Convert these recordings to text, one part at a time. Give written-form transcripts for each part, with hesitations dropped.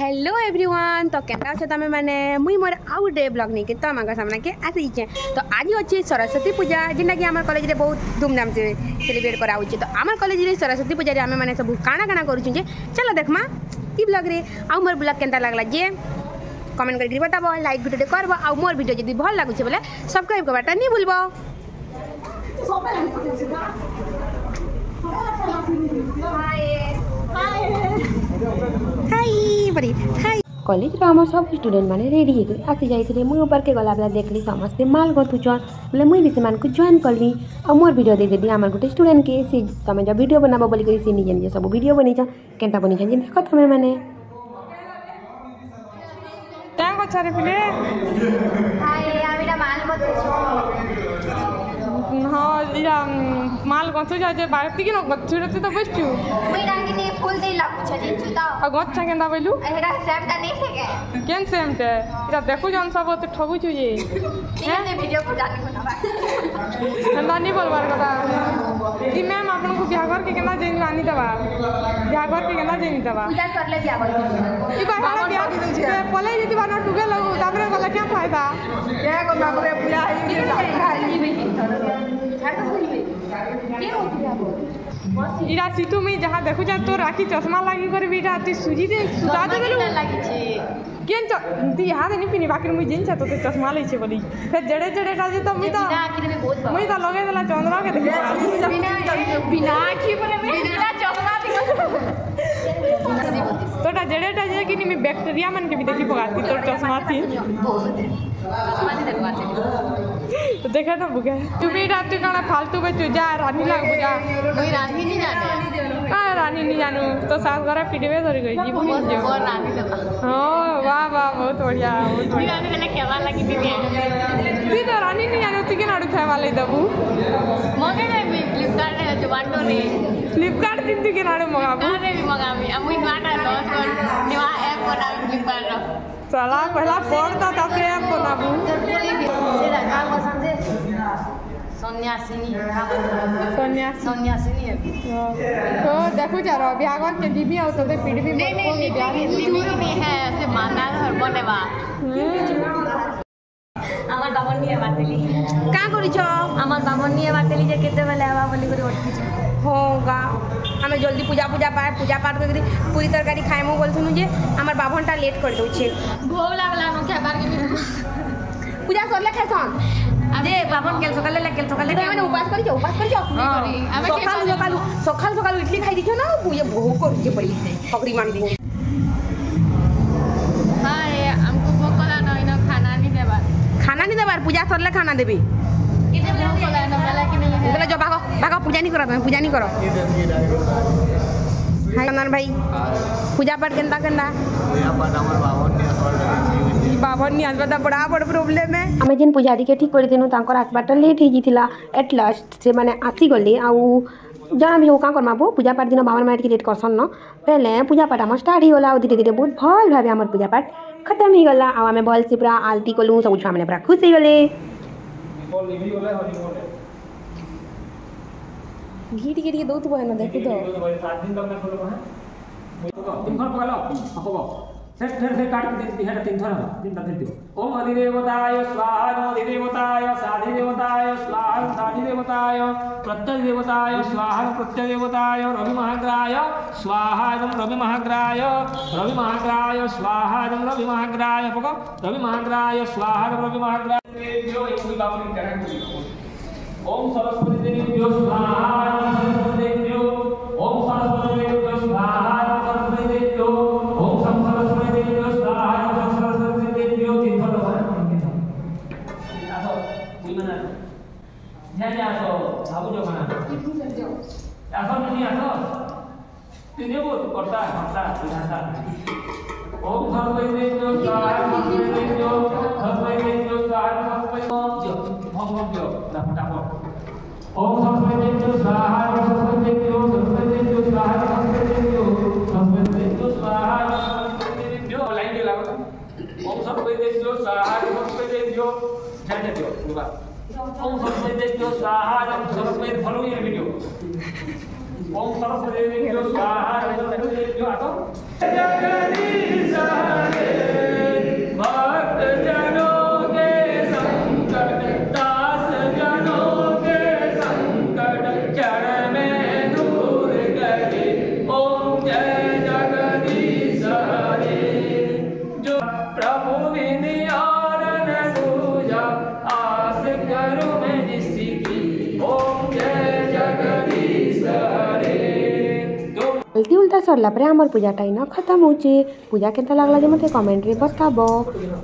Hello everyone तो केनता अच्छे तुम मैंने मुई मोर आउ डे ब्लॉग नहीं कि तुम सामना के आसीचे तो आज अच्छे सरस्वती पूजा जिनका कि आम कॉलेज बहुत धूमधाम से सेलिब्रेट कराऊँचे तो आम कॉलेज सरस्वती पूजा आम मैंने सब काଣା काଣା करूँ चलो देखमा ई ब्लॉग रे आउ मोर ब्लॉग केनता लगला जे कमेंट करके बताबो लाइक वीडियो करबो आउ मोर वीडियो जदी भल लागुचे बोले सब्सक्राइब करबाटा नहीं भूलबो। कॉलेज आम सब स्टूडेंट मैंने रेडी होते आसी जाइए मुझे ऊपर के गला बेला देखली समस्ते माल गथुचन बोले मुई भी से जॉइन कली और मोर वीडियो देदेली आम गोटे स्टूडेंट के सी तुम जब वीडियो बनाबो बोल कर सी निजे निजे सब वीडियो बनी केनता बनी देख तुम मैंने हाँ माल गछु जाए बारती कि गछु तो बसचु मुई रंगिनी फूल दे लागु छ जिंचु त आ गच्छा केनता बोलू एरा सेमटा नहीं सके केन सेमटे इरा देखु जन सब तो ठगु छु ये ये वीडियो को जानी बनाबा केनता नहीं बोलबार कथा कि मैम आपन को बियाहघर के केना जेन आनी दबा बियाहघर के केना जेन दबा पूजा करले बियाहघर ई बाहर बियाह से पले जति बाना टुगे लगु तापरे गला क्या फायदा के को तापरे पूजा इरा सीतु में जहाँ देखु जा तो राखी चश्मा लागी कर बेटा ती सुजी दे सुता दे गेलु लागी छी केन ती यहाँ नहीं पिनी बाकी मुई जिन तो चश्मा ले छे बोली फिर जड़े जड़े का जे तो मुई तो मुई तो लगे देला चंद्रा के देखे बिना आखी बोले बिना चश्मा तोटा जड़ेटा जे कि मी बैक्टीरिया मन के भी देखी पगाती तोर चश्मा थी तो देखा ना बुगे तू भी रात काना फालतू में तू जा रानी लाग बुझा कोई रानी नहीं जाने का रानी नहीं जानू तो सास घरे पीड़वे धरी गई जी भूल जो और रानी देबा हां वाह वाह बहुत बढ़िया रानी वाला केवा लगी दीदी ती तो रानी नहीं जानू ती के नाडू खाए वाले दबू मगे ना फ्लिपकार्ट रे जो बांडो रे फ्लिपकार्ट दिन ती के नाडू मगाबू अरे भी मगामी अमुई नाटा लॉस कर निवा ऐप बना फ्लिपकार्ट रो चला पहला पढ़ता तब ऐप बनाबू सेरा काम समझे सन्यासिनी तो देखो जा रहा बियाहघर के दीदी आओ तो पीढ़ी नहीं नहीं है ऐसे माता घर बनेबा আমার বাবন নিয়ে বাতেলি का करी छ আমার বাবন নিয়ে বাতেলি যে কেতে বেলে आवा बोली করে उठकी छ होगा हमें जल्दी पूजा पाठ करके पूरी तरकारी खाएमु बोलथुनु जे हमर बाभनटा लेट कर दउछे भोग लागला न खाबार के पूजा करले खासन दे बाबन केल सकाले मैंने उपास करी सकाल इडली खाई दिछो ना ये भोग कर पड़ी पकड़ी मान दी हाय हमको भोग कला न खाना नहीं देबार पूजा करले खाना देबी इते भोग कला न गला कि नहीं बोले जो भागो पूजा नहीं करो पूजा नहीं करो हाय कनन भाई पूजा पाठ केनता बाबन नहीं आसबाटा बड़ा बड़ प्रॉब्लम है आमे जिन पुजारी के ठीक कर देनु तांकर आसबाटा लेट ही जिथिला एट लास्ट से माने आसी गले आउ जहाँ भी हो का करमा बो पूजा पाठ दिन 52 मिनट की लेट करसन न पहले पूजा पाठ हम स्टार्ट ही होला धीरे धीरे बहुत भल भाबे हमर पूजा पाठ खत्म ही गला आ हमें बल से पूरा आलती कोलू सब छुआ मैंने पूरा खुश ही गले घी टिके दो तो ना देखो तो 7 दिन तक ना खोलो है तुम घर पकड़ो हको फिर काट के देती है 3 थोड़ा दिन तक देती ओम अधिदेवताय स्वाहा ओम अधिदेवताय साधिदेवताय स्वाहा साधिदेवताय प्रत्यदेवताय स्वाहा प्रत्यदेवताय रवि महाग्राय स्वाहा रवि महाग्राय स्वाहा रवि महाग्राय पको रवि महाग्राय स्वाहा रवि महाग्राय जो एक भी बाबू ने ओम सरस्वती देवी स्वाहा सरस्वती देवी ओम सरस्वती देवी स्वाहा सरस्वती देवी ओम सरस्वती देवी स्वाहा सरस्वती देवी तीन फल आसो बुझना ध्यान आसो बाबू जो खाना आसो नहीं आसो तीन वो करता विधाता ओम सरस्वती देवी स्वाहा सरस्वती देवी स्वाहा सरस्वती जो ना फटाफट ओम सरस्वती देवी स्वाहा सरस्वती देवी स्वाहा सरस्वती देवी स्वाहा लाइन दे लागो ओम सरस्वती देवी स्वाहा सरस्वती देवी ध्यान दे दियो ओम सरस्वती देवी स्वाहा सरस्वती फॉलो ये वीडियो ओम सरस्वती देवी स्वाहा सरस्वती देवी आतो हल्दी उल्टा सरला पर आमर पूजाटा इन खत्म होचे। पूजा केता लागला जे मते कमेंट रे बताबो।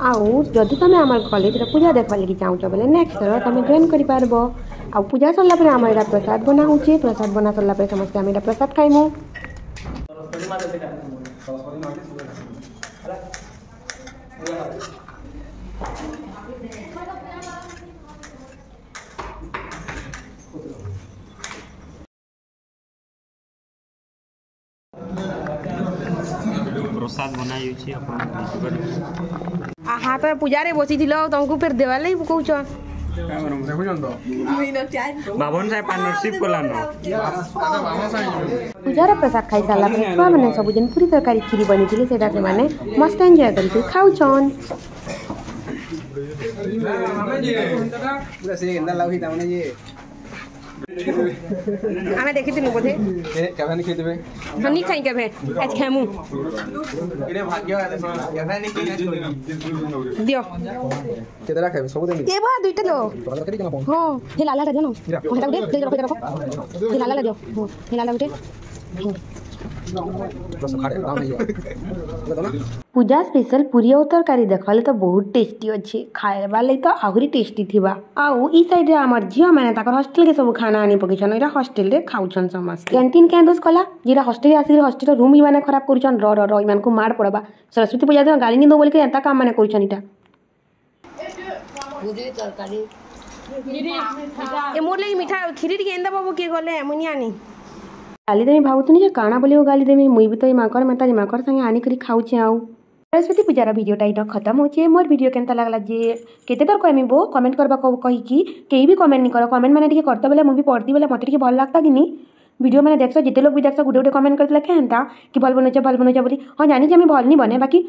आउ जदि तमे आमर कॉलेज रे पूजा देखबा लागि चाहूछ बेले नेक्स्ट थर तमे जॉइन करि पारबो। आउ पूजा सरला पर आमर एटा प्रसाद बना होचे। प्रसाद बना सरला पर समस्त आम एटा प्रसाद खाइमु। प्रसाद बनाई हाथ में पूजा रे बसी थिलो तुमको फिर देवा लई कहूछ बाबन साहेब पार्टनरशिप कोलानो पूजा रे प्रसाद खाई साला पर छुआ माने सब जन पूरी तरकारी खीरी बनी थिले सेटा से माने मस्त एंजॉय करी खाउछन। पूरा से गेंदा लाउही तामने जे आमे देखिथिनु बोधे केबे नि खेदेबे हनी खाई केबे आज खामु इने भाग्य आले केबे नि किने दियो केतरा खाबे सब देनी ए बा दुइटा लो तोला करी केना हां हे लाला रे जनो हेटा दे दे रखो हे लाला दियो हे लाला उठे पूजा स्पेशल पूरी और तरकारी देखवाले तो बहुत टेस्टी अच्छे खाएबा लई तो आहुरी टेस्टी थिबा। आउ ई साइड रे हमर झियो माने ताकर हॉस्टल के सब खाना आनी पकिछन एरा हॉस्टल रे खाउछन समस्त। कैंटीन के दोस कला जेरा हॉस्टल आसी हॉस्टल रूम ही माने खराब करूछन र इमान को मार पड़बा। सरस्वती पूजा दिन गाली नि दो बोल के एता काम माने करूछन इटा पूरी तरकारी ए मोर लई मिठा खीरी के एंदा बाबू के गले मुनिया नी गाली देमी भावुतुनी जे काना बोली गाली देमी मुई भी तो माकर मेता माकर संगे आनी करी खाउछे। आउ सरस्वती पूजार वीडियोटा इटा खत्म होचे। मोर वीडियो केनता लागला जे केते दर कहमी बो कमेंट करबा कहि कि केई भी कमेंट नि करो कमेंट माने टिके करते बेले मु भी पढ़ती बेले मते टिके भल लागता कि नी वीडियो माने देखसो जेते लोग भी देखसो गुडे गुडे कमेंट करतले केनता कि भल बनोचे बोली हां जानि जे हम भल नि बने बाकी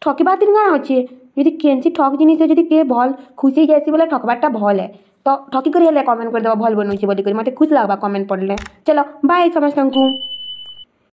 ठकीबा दिन गाना होचे यदि केनसी ठक जिनिस यदि के भल खुशी जैसी बोले ठकबाटा भल है तो ठकी करी हेले कमेंट कर देबा भल बनोचे बोली करी मते खुश लागबा कमेंट पढ़ले। चलो बाय समस्तंकु।